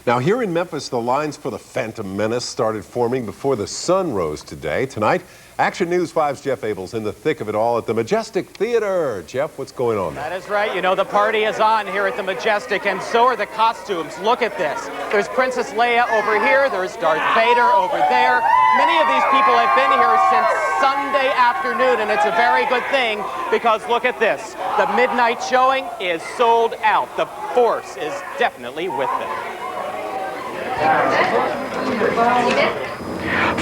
Now, here in Memphis, the lines for The Phantom Menace started forming before the sun rose today. Tonight, Action News 5's Jeff Abel's in the thick of it all at the Majestic Theater. Jeff, what's going on there? That is right. You know, the party is on here at the Majestic, and so are the costumes. Look at this. There's Princess Leia over here. There's Darth Vader over there. Many of these people have been here since Sunday afternoon, and it's a very good thing because look at this. The midnight showing is sold out. The Force is definitely with them.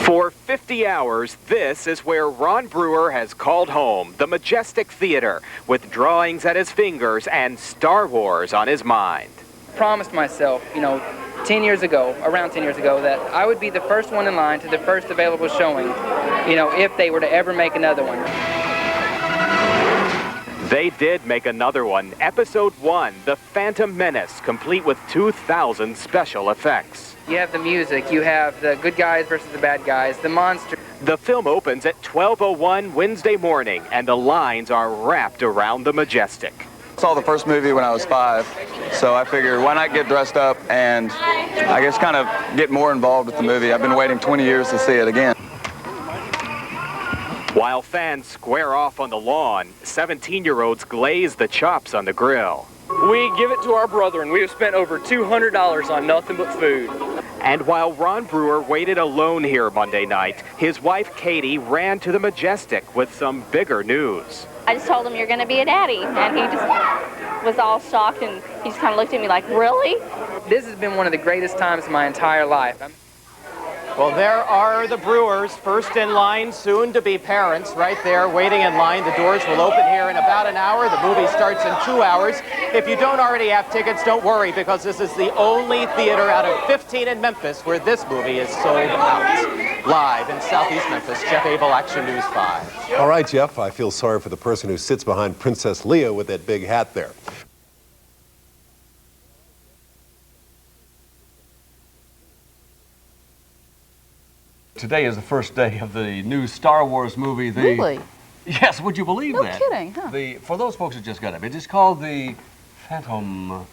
For 50 hours, this is where Ron Brewer has called home, the Majestic Theater, with drawings at his fingers and Star Wars on his mind. Promised myself, around 10 years ago, that I would be the first one in line to the first available showing, if they were to ever make another one. They did make another one, Episode 1, The Phantom Menace, complete with 2,000 special effects. You have the music, you have the good guys versus the bad guys, the monster. The film opens at 12:01 Wednesday morning, and the lines are wrapped around the Majestic. I saw the first movie when I was 5, so I figured why not get dressed up and I guess kind of get more involved with the movie. I've been waiting 20 years to see it again. While fans square off on the lawn, 17-year-olds glaze the chops on the grill. We give it to our brethren. We have spent over $200 on nothing but food. And while Ron Brewer waited alone here Monday night, his wife Katie ran to the Majestic with some bigger news. I just told him, "You're going to be a daddy," and he just was all shocked, and he just kind of looked at me like, "Really?" This has been one of the greatest times of my entire life. Well, there are the Brewers, first in line, soon to be parents, right there waiting in line. The doors will open here in about an hour. The movie starts in 2 hours. If you don't already have tickets, don't worry, because this is the only theater out of 15 in Memphis where this movie is sold out. Live in Southeast Memphis, Jeff Abel, Action News 5. All right, Jeff, I feel sorry for the person who sits behind Princess Leia with that big hat there. Today is the first day of the new Star Wars movie. Really? Yes, would you believe that? No kidding, huh? For those folks who just got up, it is called The Phantom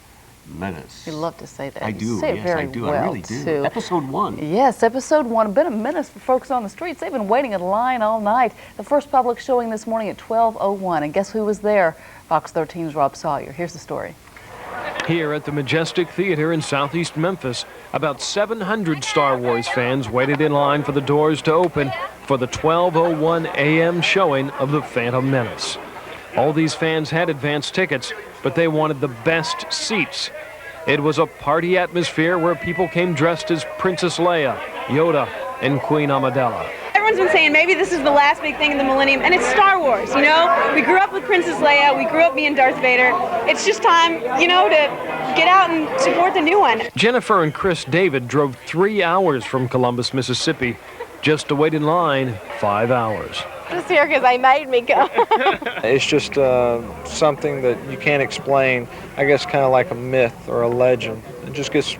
Menace. You love to say that. I You do, say it yes, very I do. well, I really do. too. Episode 1. Yes, Episode 1. Been a menace for folks on the streets. They've been waiting in line all night. The first public showing this morning at 12:01. And guess who was there? Fox 13's Rob Sawyer. Here's the story. Here at the Majestic Theater in Southeast Memphis, about 700 Star Wars fans waited in line for the doors to open for the 12:01 a.m. showing of The Phantom Menace. All these fans had advance tickets, but they wanted the best seats. It was a party atmosphere where people came dressed as Princess Leia, Yoda, and Queen Amidala. Everyone's been saying maybe this is the last big thing in the millennium, and it's Star Wars, We grew up with Princess Leia, we grew up being Darth Vader. It's just time, to get out and support the new one. Jennifer and Chris David drove 3 hours from Columbus, Mississippi, just to wait in line 5 hours. Just here because they made me come. It's just something that you can't explain. I guess kind of like a myth or a legend. It just gets,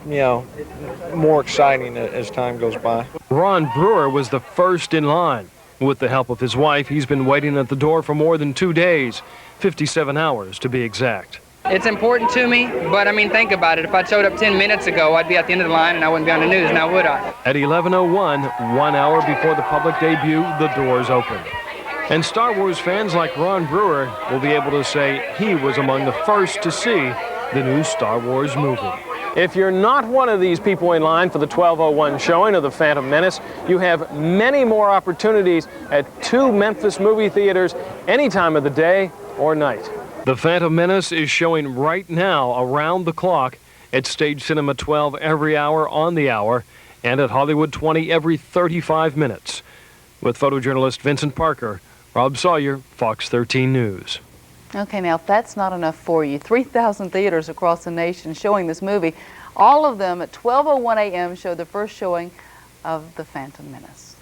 more exciting as time goes by. Ron Brewer was the first in line. With the help of his wife, he's been waiting at the door for more than 2 days, 57 hours to be exact. It's important to me, but think about it. If I showed up 10 minutes ago, I'd be at the end of the line and I wouldn't be on the news, now would I? At 11:01, 1 hour before the public debut, the doors opened. And Star Wars fans like Ron Brewer will be able to say he was among the first to see the new Star Wars movie. If you're not one of these people in line for the 12:01 showing of The Phantom Menace, you have many more opportunities at 2 Memphis movie theaters any time of the day or night. The Phantom Menace is showing right now around the clock at Stage Cinema 12 every hour on the hour and at Hollywood 20 every 35 minutes. With photojournalist Vincent Parker, Rob Sawyer, Fox 13 News. Okay, now if that's not enough for you, 3,000 theaters across the nation showing this movie. All of them at 12:01 a.m. show the first showing of The Phantom Menace.